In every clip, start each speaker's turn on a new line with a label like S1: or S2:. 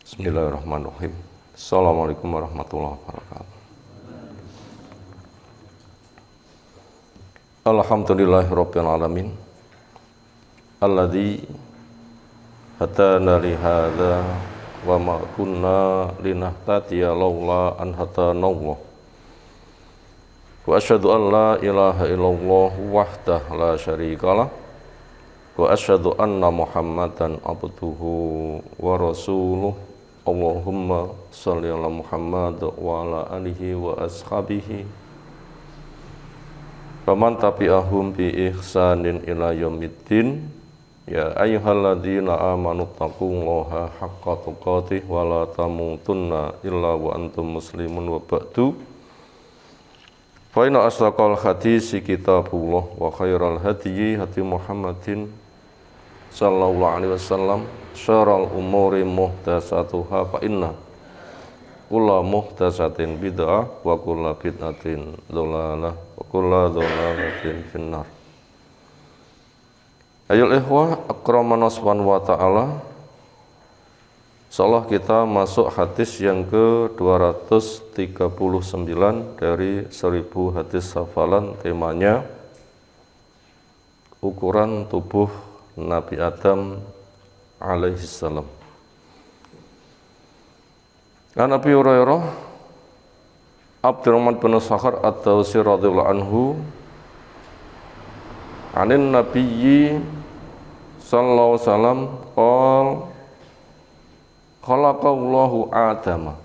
S1: Bismillahirrahmanirrahim. Assalamualaikum warahmatullahi wabarakatuh. Alhamdulillahirabbil alamin. Alladzi hadana li hadza wa ma kunna linahtadiya laula an hadana Allah. Wa asyhadu an la ilaha illallah wahdahu la syarikalah wa asyhadu anna Muhammadan abduhu wa rasuluh. Allahumma shalli ala Muhammad wa ala alihi wa ashabihi wa man tabi'ahum bi ihsanin ila yaumiddin. Ya ayyuhalladzina amanu taqullaha haqqa tuqatih wa la tamutunna illa wa antum muslimun wa ba'du. Fa inna asdaqal hadisi kitabullah wa khairal hadyi hadi Muhammadin sallallahu alaihi wasallam. Syarrul umuri muhdatsatuha fa inna kullu muhdatsatin bid'ah wa kullu bid'atin dhalalah wa kullu dhalalatin finnar. Ayol ikhwah akramana subhanahu wa ta'ala. Insyaallah kita masuk hadis yang ke-239 dari 1000 hadis hafalan. Temanya ukuran tubuh Nabi Adam alaihi salam. An Abi Hurairah Abdurrahman bin Sakhar ad-Dawsi radhiyallahu anhu anin nabiyyi sallallahu alaihi wasallam qala khalaqallahu Adama.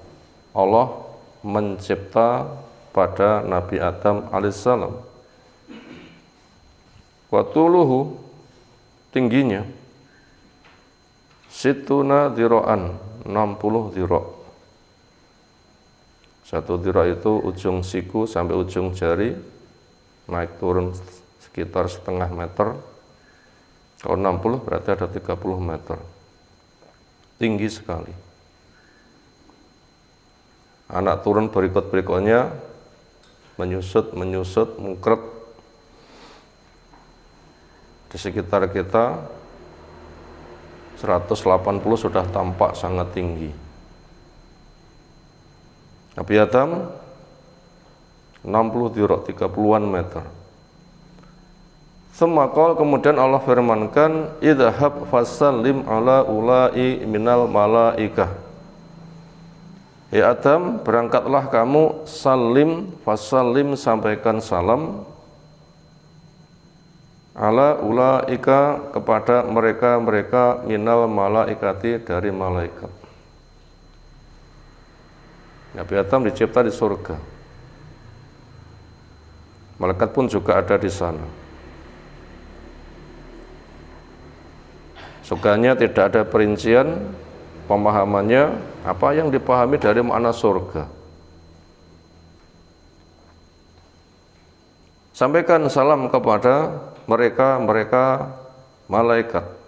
S1: Allah mencipta pada Nabi Adam alaihissalam. Wa tuluhu, tingginya, situna dhira'an, 60 dhira'. Satu dhira' itu ujung siku sampai ujung jari, naik turun sekitar setengah meter. Kalau 60 berarti ada 30 meter. Tinggi sekali. Anak turun berikut-berikutnya menyusut, mengkeret di sekitar kita 180 sudah tampak sangat tinggi. Nabi Adam 60 dhira', 30-an meter. Semakal kemudian Allah firmankan, idhab fasallim ala ulai minal malaikah. Ya Adam, berangkatlah kamu, salim, fasallim, sampaikan salam, ala ulaika, kepada mereka minal malaikati, dari malaikat. Nabi Adam dicipta di surga. Malaikat pun juga ada di sana. Suganya tidak ada perincian pemahamannya, apa yang dipahami dari makna surga. Sampaikan salam kepada mereka malaikat.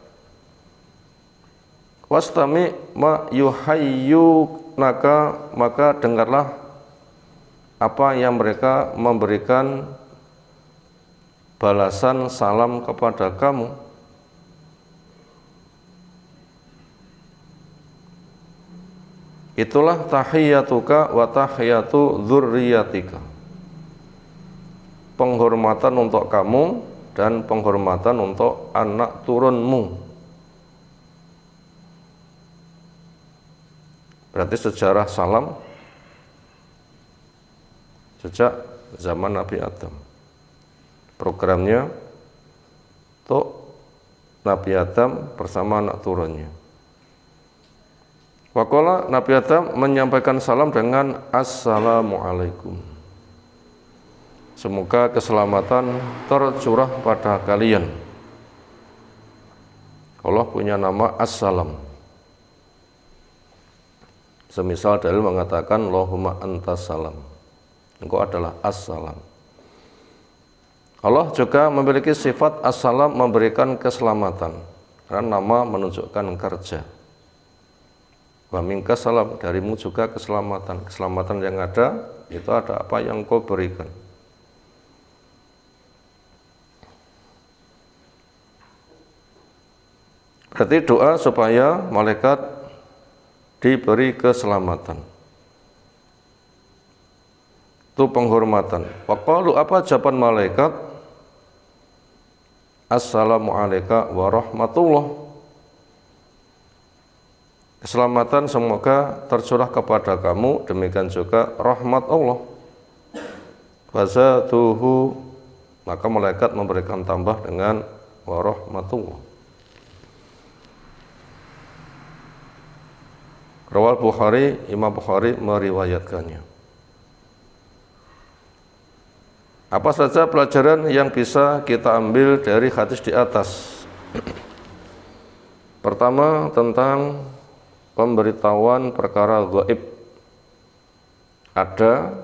S1: Wastami ma yuhayyunaka, maka dengarlah apa yang mereka memberikan balasan salam kepada kamu. Itulah tahiyyatuka wa tahiyyatu dzurriyyatika. Penghormatan untuk kamu dan penghormatan untuk anak turunmu. Berarti sejarah salam sejak zaman Nabi Adam. Programnya untuk Nabi Adam bersama anak turunnya. Waqala, Nabi Adam menyampaikan salam dengan assalamualaikum. Semoga keselamatan tercurah pada kalian. Allah punya nama As-Salam. Semisal dalil mengatakan Allahumma antas salam, engkau adalah As-Salam. Allah juga memiliki sifat As-Salam, memberikan keselamatan, karena nama menunjukkan kerja. Wa minka salam, darimu juga keselamatan. Keselamatan yang ada itu ada apa yang kau berikan. Berarti doa supaya malaikat diberi keselamatan. Itu penghormatan. Waqalu, apa jawaban malaikat? Assalamualaikum warahmatullah. Keselamatan semoga tercurah kepada kamu, demikian juga rahmat Allah. Fazatuhu, maka malaikat memberikan tambah dengan warahmatullah. Rawal Bukhari, Imam Bukhari meriwayatkannya. Apa saja pelajaran yang bisa kita ambil dari hadis di atas? Pertama, tentang pemberitahuan perkara gaib. Ada,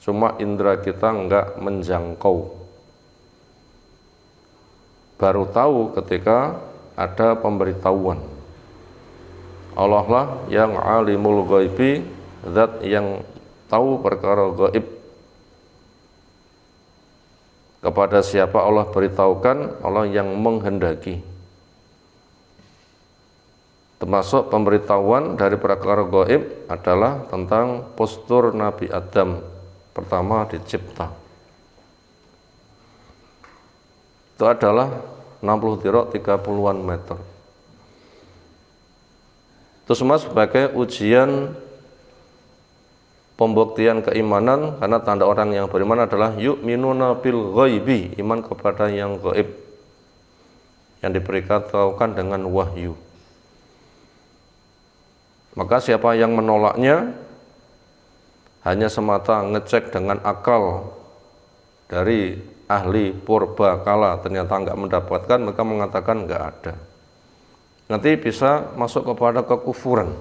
S1: cuma indera kita enggak menjangkau. Baru tahu ketika ada pemberitahuan. Allah lah yang alimul ghaibi, zat yang tahu perkara gaib. Kepada siapa Allah beritahukan, Allah yang menghendaki. Termasuk pemberitahuan dari perkara gaib adalah tentang postur Nabi Adam pertama dicipta. Itu adalah 60 dirok 30-an meter. Itu semua sebagai ujian pembuktian keimanan, karena tanda orang yang beriman adalah yu'minuna bil ghaibi, iman kepada yang gaib, yang diberitahukan dengan wahyu. Maka siapa yang menolaknya hanya semata ngecek dengan akal dari ahli purba kala, ternyata enggak mendapatkan, maka mengatakan enggak ada. Nanti bisa masuk kepada kekufuran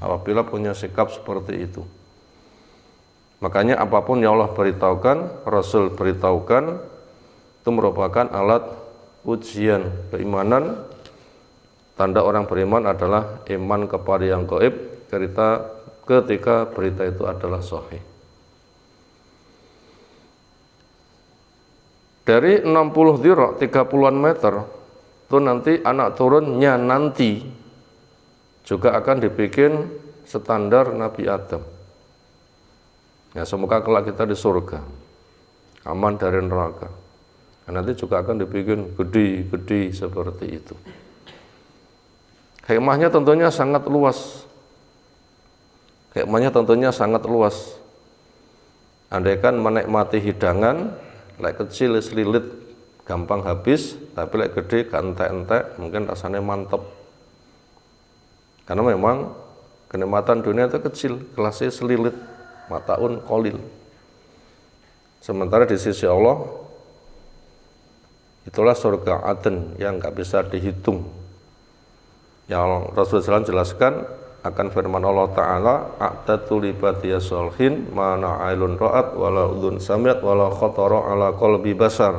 S1: apabila punya sikap seperti itu. Makanya apapun yang Allah beritahukan, Rasul beritahukan, itu merupakan alat ujian keimanan. Tanda orang beriman adalah iman kepada yang gaib ketika berita itu adalah sahih. Dari 60 dirok 30-an meter itu nanti anak turunnya nanti juga akan dibikin standar Nabi Adam. Ya, semoga kelak kita di surga, aman dari neraka. Dan nanti juga akan dibikin gede-gede seperti itu. Hikmahnya tentunya sangat luas. Hikmahnya tentunya sangat luas. Andaikan menikmati hidangan, lek kecil selilit gampang habis, tapi lek gede entek-entek mungkin rasanya mantap. Karena memang kenikmatan dunia itu kecil, kelasnya selilit, mataun qalil. Sementara di sisi Allah itulah surga Aden yang nggak bisa dihitung. Yang Rasulullah SAW jelaskan akan firman Allah Ta'ala, a'datu libadiyas sholihin mana ailun ra'at wala udhun samiat wala khatara ala qalbi basar.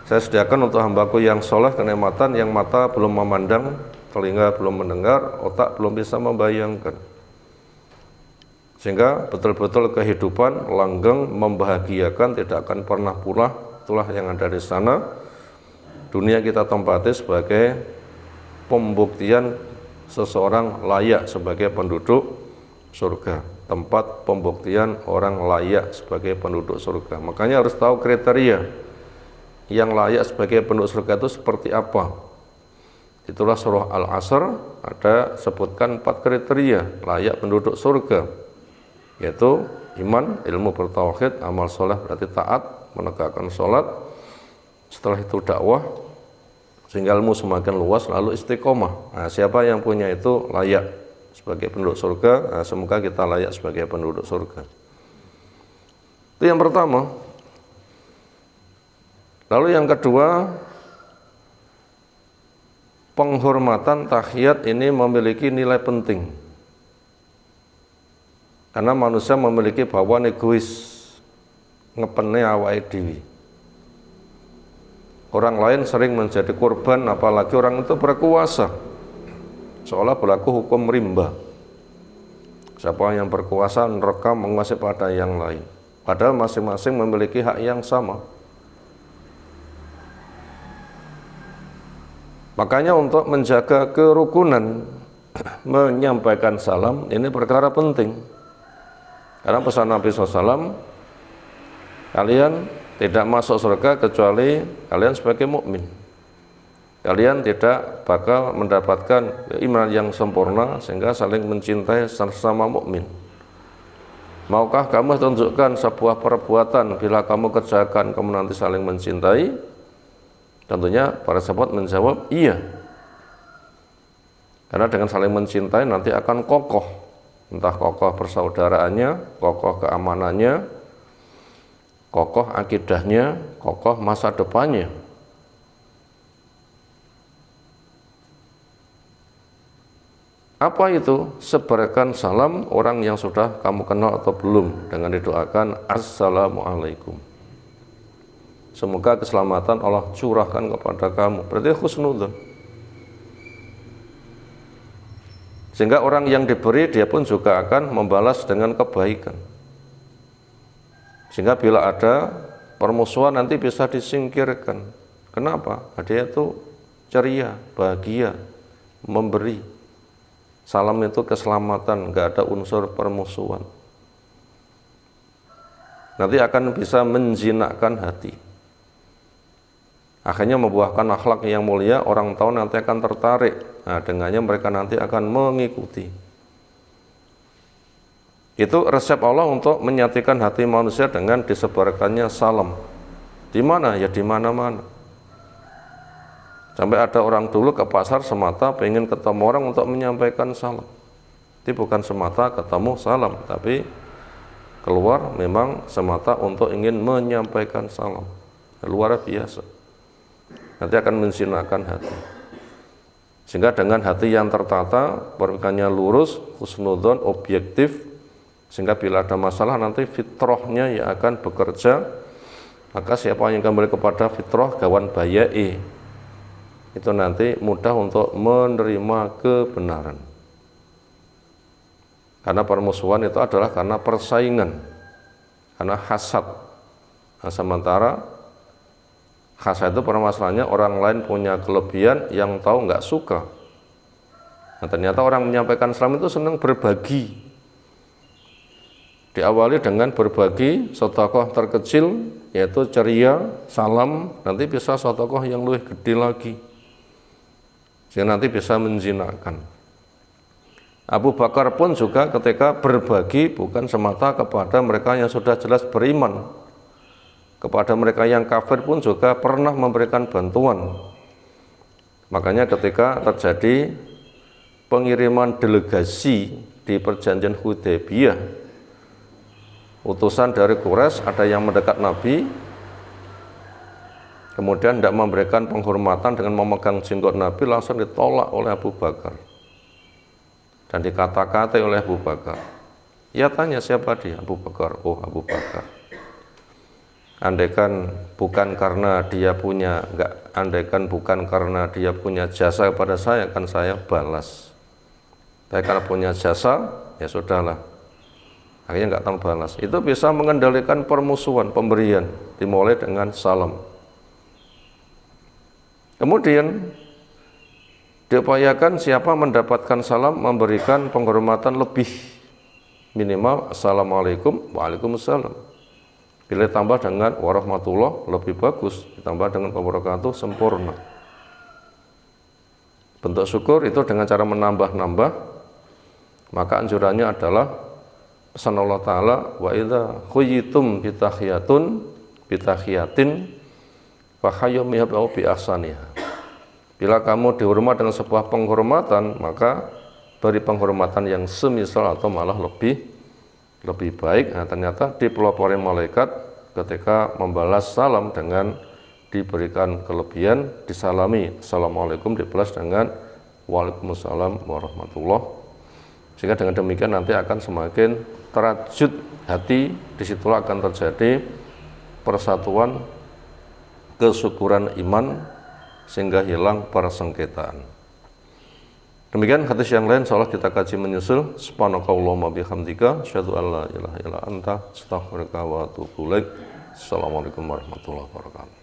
S1: Saya sediakan untuk hambaku yang soleh kenikmatan yang mata belum memandang, telinga belum mendengar, otak belum bisa membayangkan. Sehingga betul-betul kehidupan langgeng, membahagiakan, tidak akan pernah punah. Itulah yang ada di sana. Dunia kita tempati sebagai pembuktian seseorang layak sebagai penduduk surga, tempat pembuktian orang layak sebagai penduduk surga. Makanya harus tahu kriteria yang layak sebagai penduduk surga itu seperti apa. Itulah surah Al-Asr ada sebutkan 4 kriteria layak penduduk surga, yaitu iman, ilmu bertauhid, amal soleh berarti taat, menegakkan sholat, setelah itu dakwah, sehingga ilmu semakin luas, lalu istiqomah. Nah, siapa yang punya itu layak sebagai penduduk surga. Nah, semoga kita layak sebagai penduduk surga. Itu yang pertama. Lalu yang kedua, penghormatan tahiyat ini memiliki nilai penting. Karena manusia memiliki bawaan egois, ngepene awake dhewe. Orang lain sering menjadi korban, apalagi orang itu berkuasa, seolah berlaku hukum rimba. Siapa yang berkuasa merekam menguasai pada yang lain, padahal masing-masing memiliki hak yang sama. Makanya untuk menjaga kerukunan menyampaikan salam ini perkara penting. Karena pesan Nabi SAW, kalian tidak masuk surga kecuali kalian sebagai mukmin. Kalian tidak bakal mendapatkan iman yang sempurna sehingga saling mencintai sesama mukmin. Maukah kamu tunjukkan sebuah perbuatan bila kamu kerjakan kamu nanti saling mencintai? Tentunya para sahabat menjawab iya. Karena dengan saling mencintai nanti akan kokoh, entah kokoh persaudaraannya, kokoh keamanannya, kokoh akidahnya, kokoh masa depannya. Apa itu? Sebarkan salam orang yang sudah kamu kenal atau belum dengan didoakan Assalamualaikum. Semoga keselamatan Allah curahkan kepada kamu. Berarti husnudzon. Sehingga orang yang diberi dia pun juga akan membalas dengan kebaikan. Sehingga bila ada permusuhan nanti bisa disingkirkan. Kenapa? Dia itu ceria, bahagia, memberi. Salam itu keselamatan, nggak ada unsur permusuhan. Nanti akan bisa menjinakkan hati. Akhirnya membuahkan akhlak yang mulia, orang tahu nanti akan tertarik. Nah, dengannya mereka nanti akan mengikuti. Itu resep Allah untuk menyatukan hati manusia dengan disebarkannya salam. Di mana? Ya di mana-mana. Sampai ada orang dulu ke pasar semata pengen ketemu orang untuk menyampaikan salam. Itu bukan semata ketemu salam, tapi keluar memang semata untuk ingin menyampaikan salam. Luar biasa. Nanti akan menjinakkan hati. Sehingga dengan hati yang tertata, pemikirannya lurus, husnudzon, objektif, sehingga bila ada masalah nanti fitrahnya yang akan bekerja. Maka siapa yang kembali kepada fitrah gawan bayai, itu nanti mudah untuk menerima kebenaran. Karena permusuhan itu adalah karena persaingan, karena hasad. Nah, sementara hasad itu permasalahannya orang lain punya kelebihan yang tahu nggak suka. Nah, ternyata orang menyampaikan salam itu senang berbagi. Diawali dengan berbagi sedekah terkecil, yaitu ceria, salam, nanti bisa sedekah yang lebih gede lagi. Sehingga nanti bisa menjinakkan. Abu Bakar pun juga ketika berbagi bukan semata kepada mereka yang sudah jelas beriman. Kepada mereka yang kafir pun juga pernah memberikan bantuan. Makanya ketika terjadi pengiriman delegasi di perjanjian Hudaybiyah, utusan dari Quraisy ada yang mendekat Nabi, kemudian tidak memberikan penghormatan dengan memegang jenggot Nabi, langsung ditolak oleh Abu Bakar dan dikata-katai oleh Abu Bakar. Ya tanya siapa dia? Abu Bakar. Oh, Abu Bakar. Andaikan bukan karena dia punya jasa kepada saya, akan saya balas. Tapi karena punya jasa, ya sudahlah. Akhirnya nggak tahu balas. Itu bisa mengendalikan permusuhan, pemberian, dimulai dengan salam. Kemudian diupayakan siapa mendapatkan salam memberikan penghormatan lebih, minimal Assalamualaikum, Waalaikumsalam. Bila tambah dengan warahmatullah lebih bagus, ditambah dengan wabarakatuh sempurna. Bentuk syukur itu dengan cara menambah-nambah, maka anjurannya adalah pesan Allah Ta'ala, wa idza khuyyitum bitahiyatin fahayyum bi ahsaniha. Bila kamu dihormat dengan sebuah penghormatan, maka beri penghormatan yang semisal atau malah lebih baik. Nah, ternyata dipelopori malaikat ketika membalas salam dengan diberikan kelebihan, disalami Assalamualaikum, dibalas dengan Waalaikumsalam warahmatullah. Sehingga dengan demikian nanti akan semakin terajut hati, disitulah akan terjadi persatuan, kesyukuran iman, sehingga hilang persengketaan. Demikian hadis yang lain insyaallah kita kaji menyusul. Subhanakallahumma bihamdika asyhadu an la ilaha illa anta astaghfiruka wa atubu ilaik. Assalamualaikum warahmatullahi wabarakatuh.